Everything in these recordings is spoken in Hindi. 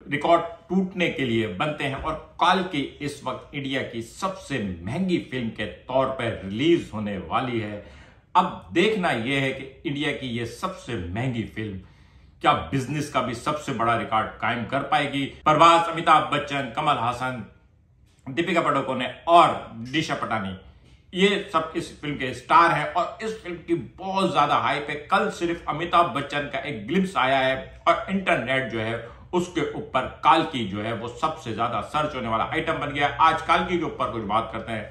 रिकॉर्ड टूटने के लिए बनते हैं और काल्की इस वक्त इंडिया की सबसे महंगी फिल्म के तौर पर रिलीज होने वाली है। अब देखना यह है कि इंडिया की यह सबसे महंगी फिल्म क्या बिजनेस का भी सबसे बड़ा रिकॉर्ड कायम कर पाएगी। प्रभास, अमिताभ बच्चन, कमल हासन, दीपिका पादुकोण और दिशा पटानी ये सब इस फिल्म के स्टार हैं और इस फिल्म की बहुत ज्यादा हाइप है। कल सिर्फ अमिताभ बच्चन का एक ग्लिम्स आया है और इंटरनेट जो है उसके ऊपर काल्की जो है वो सबसे ज्यादा सर्च होने वाला आइटम बन गया। आज काल्की के ऊपर कुछ बात करते हैं।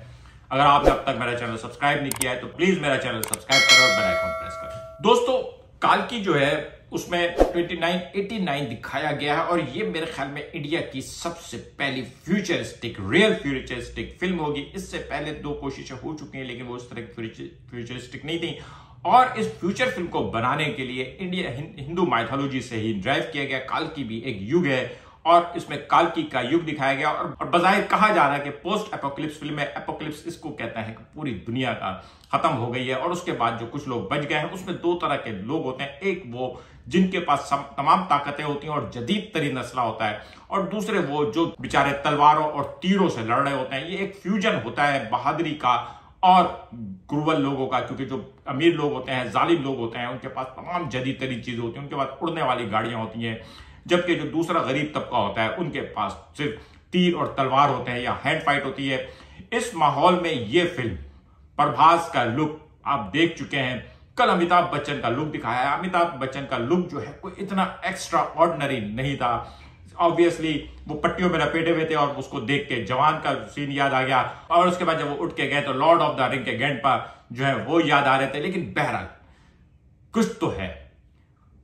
अगर आपने अब तक मेरा चैनल सब्सक्राइब नहीं किया है तो प्लीज मेरा चैनल सब्सक्राइब करें और बेल आइकन प्रेस करें। दोस्तों, काल्की जो है उसमें 2989 दिखाया गया है और ये मेरे ख्याल में इंडिया की सबसे पहली रियल फ्यूचरिस्टिक फिल्म होगी। इससे पहले 2 कोशिशें हो चुकी हैं लेकिन वो उस तरह की फ्यूचरिस्टिक नहीं थी और इस फ्यूचर फिल्म को बनाने के लिए इंडिया हिंदू माइथोलॉजी से ही ड्राइव किया गया। काल्की भी एक युग है और इसमें काल्की का युग दिखाया गया और बजाय कहा जा रहा है कि पोस्ट एपोकलिप्स फिल्म है। एपोकलिप्स इसको कहता है कि पूरी दुनिया का खत्म हो गई है और उसके बाद जो कुछ लोग बच गए हैं उसमें 2 तरह के लोग होते हैं। एक वो जिनके पास तमाम ताकतें होती हैं और जदीद तरीन असला होता है और दूसरे वो जो बेचारे तलवारों और तीरों से लड़ रहे होते हैं। ये एक फ्यूजन होता है बहादुरी का और क्रूवल लोगों का, क्योंकि जो अमीर लोग होते हैं, जालिम लोग होते हैं, उनके पास तमाम जदीद तरीन चीजें होती हैं, उनके पास उड़ने वाली गाड़ियां होती हैं, जबकि जो दूसरा गरीब तबका होता है उनके पास सिर्फ तीर और तलवार होते हैं या हैंड फाइट होती है। इस माहौल में ये फिल्म प्रभास का लुक आप देख चुके हैं, कल अमिताभ बच्चन का लुक दिखाया है। अमिताभ बच्चन का लुक जो है कोई इतना एक्स्ट्रा ऑर्डिनरी नहीं था। ऑब्वियसली वो पट्टियों में लपेटे हुए थे और उसको देख के जवान का सीन याद आ गया और उसके बाद जब वो उठ के गए तो लॉर्ड ऑफ द रिंग के गेंडपा जो है वो याद आ रहे थे। लेकिन बहरहाल कुछ तो है।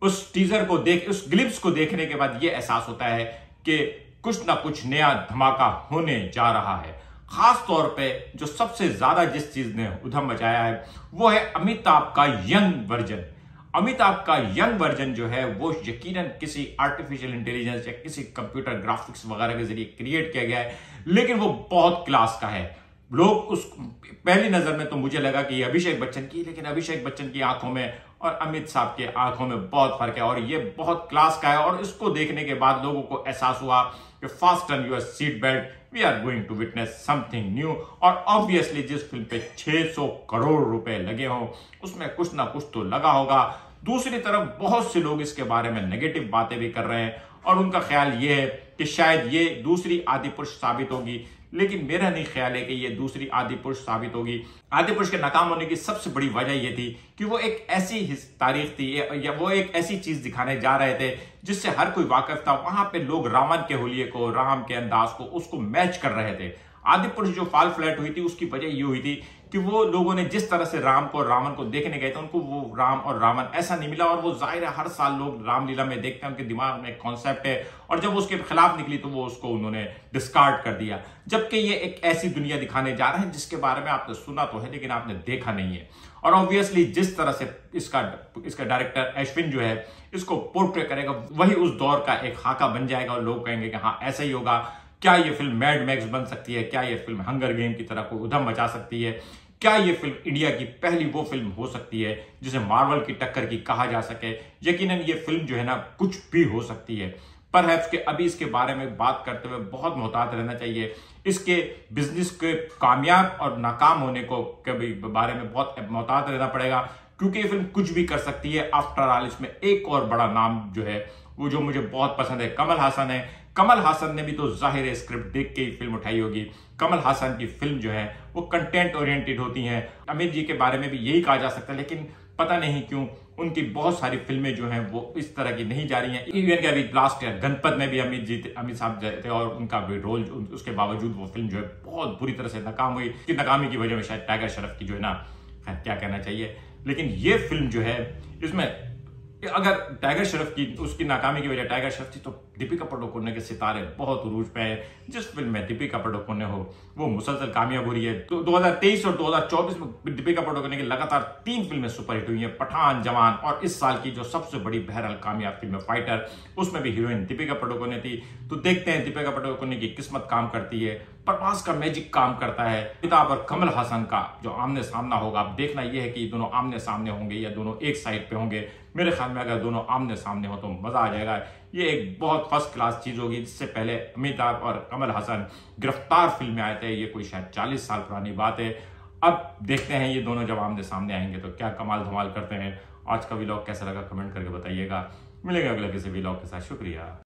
उस टीजर को उस ग्लिप्स को देखने के बाद यह एहसास होता है कि कुछ ना कुछ नया धमाका होने जा रहा है। खास तौर पे जो सबसे ज्यादा जिस चीज ने उधम मचाया है वो है अमिताभ का यंग वर्जन। अमिताभ का यंग वर्जन जो है वो यकीनन किसी आर्टिफिशियल इंटेलिजेंस या किसी कंप्यूटर ग्राफिक्स वगैरह के जरिए क्रिएट किया गया है, लेकिन वो बहुत क्लास का है। लोग उस पहली नजर में तो मुझे लगा कि ये अभिषेक बच्चन की, लेकिन अभिषेक बच्चन की आंखों में और अमित साहब के आंखों में बहुत फर्क है और ये बहुत क्लास का है। और इसको देखने के बाद लोगों को एहसास हुआ कि fasten your seat belt, we are going to witness something new. और ऑब्वियसली जिस फिल्म पे 600 करोड़ रुपए लगे हों उसमें कुछ ना कुछ तो लगा होगा। दूसरी तरफ बहुत से लोग इसके बारे में नेगेटिव बातें भी कर रहे हैं और उनका ख्याल ये है कि शायद ये दूसरी आदिपुरुष साबित होगी, लेकिन मेरा नहीं ख्याल है कि ये दूसरी आदिपुरुष साबित होगी। आदिपुरुष के नाकाम होने की सबसे बड़ी वजह यह थी कि वो एक ऐसी तारीख थी या वो एक ऐसी चीज दिखाने जा रहे थे जिससे हर कोई वाकिफ था। वहां पे लोग रावण के हुलिये को, राम के अंदाज को, उसको मैच कर रहे थे। आदिपुरुष जो फॉल फ्लैट हुई थी उसकी वजह ये हुई थी कि वो लोगों ने जिस तरह से राम को और रावण को देखने गए थे उनको वो राम और रावण ऐसा नहीं मिला। और वो जाहिर है हर साल लोग रामलीला में देखते हैं, उनके दिमाग में एक कॉन्सेप्ट है और जब उसके खिलाफ निकली तो वो उसको उन्होंने डिस्कार्ड कर दिया। जबकि ये एक ऐसी दुनिया दिखाने जा रहे हैं जिसके बारे में आपने सुना तो है लेकिन आपने देखा नहीं है। और ऑब्वियसली जिस तरह से इसका डायरेक्टर अश्विन जो है इसको पोर्ट्रे करेगा वही उस दौर का एक खाका बन जाएगा और लोग कहेंगे कि हाँ ऐसा ही होगा। क्या ये फिल्म मैड मैक्स बन सकती है? क्या ये फिल्म हंगर गेम की तरह कोई उधम मचा सकती है? क्या ये फिल्म इंडिया की पहली वो फिल्म हो सकती है जिसे मार्वल की टक्कर की कहा जा सके? यकीनन ये फिल्म जो है ना कुछ भी हो सकती है। परहैप्स के अभी इसके बारे में बात करते हुए बहुत मोहतात रहना चाहिए। इसके बिजनेस के कामयाब और नाकाम होने को के बारे में बहुत मोहतात रहना पड़ेगा क्योंकि ये फिल्म कुछ भी कर सकती है। आफ्टर ऑल इसमें एक और बड़ा नाम जो है वो जो मुझे बहुत पसंद है कमल हासन है। कमल हासन ने भी तो जाहिर है स्क्रिप्ट देख के ही फिल्म उठाई होगी। कमल हासन की फिल्म जो है वो कंटेंट ओरिएंटेड होती हैं। अमित जी के बारे में भी यही कहा जा सकता है, लेकिन पता नहीं क्यों उनकी बहुत सारी फिल्में जो हैं वो इस तरह की नहीं जा रही हैं। इवन के अभी लास्ट ईयर गणपत में भी अमित साहब थे और उनका भी रोल उसके बावजूद वो फिल्म जो है बहुत बुरी तरह से नाकाम हुई। कि नाकामी की वजह में शायद टाइगर श्रॉफ की जो है ना क्या कहना चाहिए, लेकिन ये फिल्म जो है इसमें अगर टाइगर श्रॉफ की उसकी नाकामी की वजह टाइगर श्रॉफ थी तो दीपिका पादुकोण के सितारे बहुत उरूज पे हैं। जिस फिल्म में दीपिका पादुकोण हो वो मुसलसल कामयाब हो रही है। तो 2023 और 2024 में दीपिका पादुकोण की लगातार 3 फिल्में सुपरहिट हुई हैं, पठान, जवान और इस साल की जो सबसे बड़ी बहरहाल कामयाब फिल्म है फाइटर, उसमें भी हीरोइन दीपिका पादुकोण थी। तो देखते हैं दीपिका पादुकोण की किस्मत काम करती है। प्रभास का मैजिक काम करता है। अमिताभ और कमल हासन का जो आमने सामना होगा, अब देखना यह है कि दोनों आमने सामने होंगे या दोनों एक साइड पे होंगे। मेरे ख्याल में अगर दोनों आमने सामने हो तो मजा आ जाएगा। ये एक बहुत फर्स्ट क्लास चीज होगी। इससे पहले अमिताभ और कमल हासन गिरफ्तार फिल्म में आए थे, ये कोई शायद 40 साल पुरानी बात है। अब देखते हैं ये दोनों जब आमने सामने आएंगे तो क्या कमाल धमाल करते हैं। आज का व्लॉग कैसा लगा कमेंट करके बताइएगा। मिलेंगे अगले किसी व्लॉग के साथ। शुक्रिया।